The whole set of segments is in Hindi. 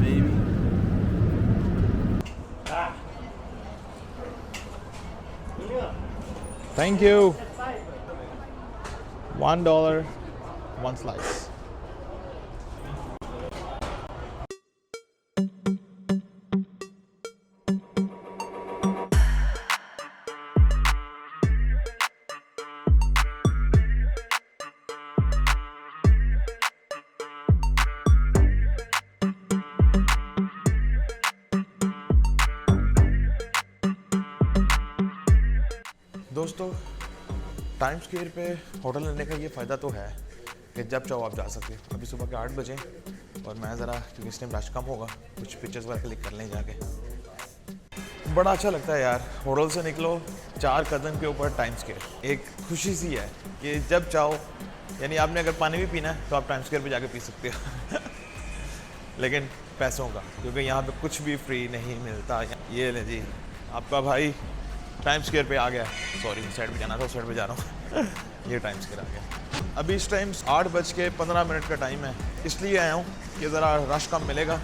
baby. Thank you. $1, one slice. दोस्तों, टाइम स्क्वायर पे होटल लेने का ये फ़ायदा तो है कि जब चाहो आप जा सकते हो। अभी सुबह के 8 बजे और मैं ज़रा, क्योंकि इस टाइम रश कम होगा, कुछ पिक्चर्स वगैरह क्लिक कर लें जाके। बड़ा अच्छा लगता है यार, होटल से निकलो 4 कदम के ऊपर टाइम स्क्वायर। एक खुशी सी है कि जब चाहो, यानी आपने अगर पानी भी पीना है तो आप टाइम स्क्वायर पे जाके पी सकते हो लेकिन पैसों का, क्योंकि यहाँ पे कुछ भी फ्री नहीं मिलता। ये ले जी, आपका भाई टाइम स्क्वायर पे आ गया। सॉरी, साइड पे जाना था, उस साइड पे जा रहा हूँ ये टाइम स्क्वायर आ गया। अभी इस टाइम 8:15 का टाइम है, इसलिए आया हूँ कि ज़रा रश कम मिलेगा,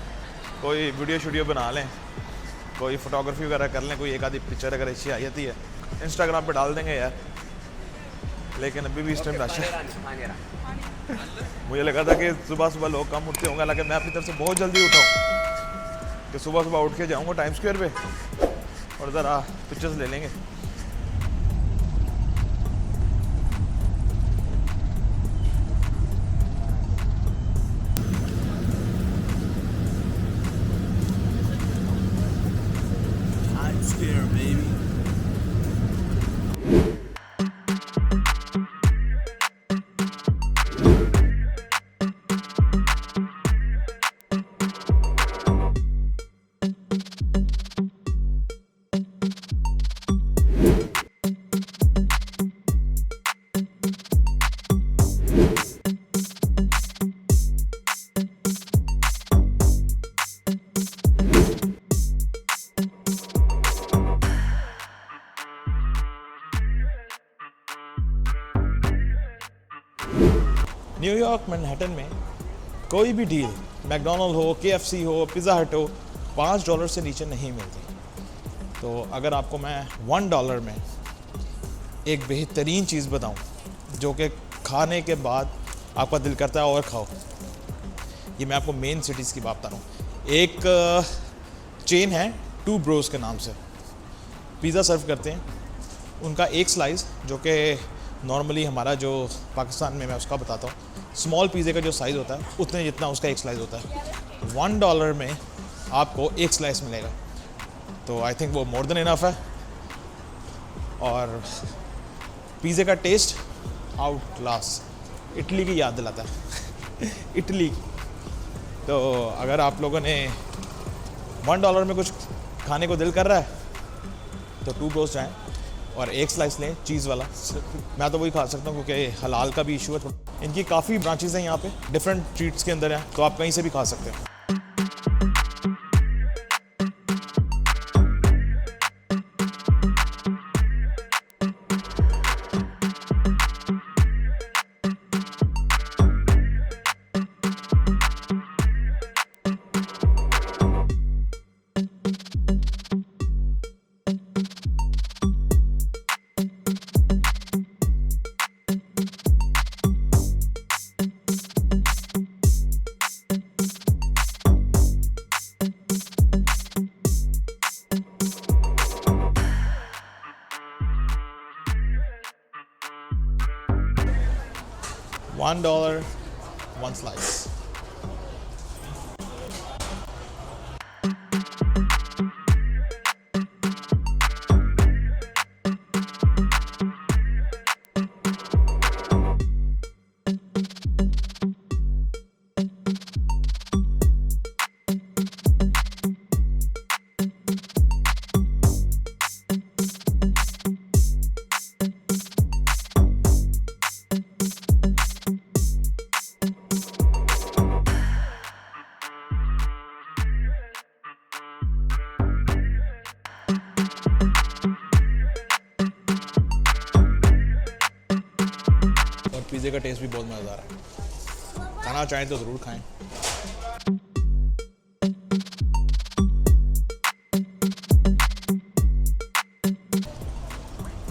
कोई वीडियो बना लें, कोई फ़ोटोग्राफी वगैरह कर लें, कोई एक आधी पिक्चर अगर अच्छी आ जाती है इंस्टाग्राम पे डाल देंगे यार। लेकिन अभी भी इस टाइम रश है। मुझे लगा था कि सुबह सुबह लोग कम उठते होंगे, लेकिन मैं अपनी तरफ से बहुत जल्दी उठा हूँ कि सुबह सुबह उठ के जाऊँगा टाइम स्क्वायर पे और ज़रा पिक्चर्स ले लेंगे। Times Square, baby. New York Manhattan में कोई भी डील, मैकडोनल्ड हो, KFC हो, पिज़्ज़ा हट हो, $5 से नीचे नहीं मिलती। तो अगर आपको मैं $1 में एक बेहतरीन चीज़ बताऊं जो कि खाने के बाद आपका दिल करता है और खाओ, ये मैं आपको मेन सिटीज़ की बात बता रहा हूँ। एक चेन है टू ब्रोस के नाम से, पिज़्ज़ा सर्व करते हैं। उनका एक स्लाइस जो कि नॉर्मली हमारा जो पाकिस्तान में, मैं उसका बताता हूँ, स्मॉल पिज़्ज़े का जो साइज़ होता है उतने जितना उसका एक स्लाइस होता है। $1 में आपको एक स्लाइस मिलेगा, तो आई थिंक वो मोर देन इनफ है। और पिज़्ज़े का टेस्ट आउट क्लास, इटली की याद दिलाता है इटली। तो अगर आप लोगों ने $1 में कुछ खाने को दिल कर रहा है तो टू ब्रोस जाएँ और एक स्लाइस लें चीज़ वाला। मैं तो वही खा सकता हूँ क्योंकि हलाल का भी इशू है। इनकी काफ़ी ब्रांचेस हैं यहाँ पे, डिफरेंट स्ट्रीट्स के अंदर हैं, तो आप कहीं से भी खा सकते हैं। $1, one slice. पिज़्ज़े का टेस्ट भी बहुत मज़ेदार है, खाना चाहें तो ज़रूर खाएं।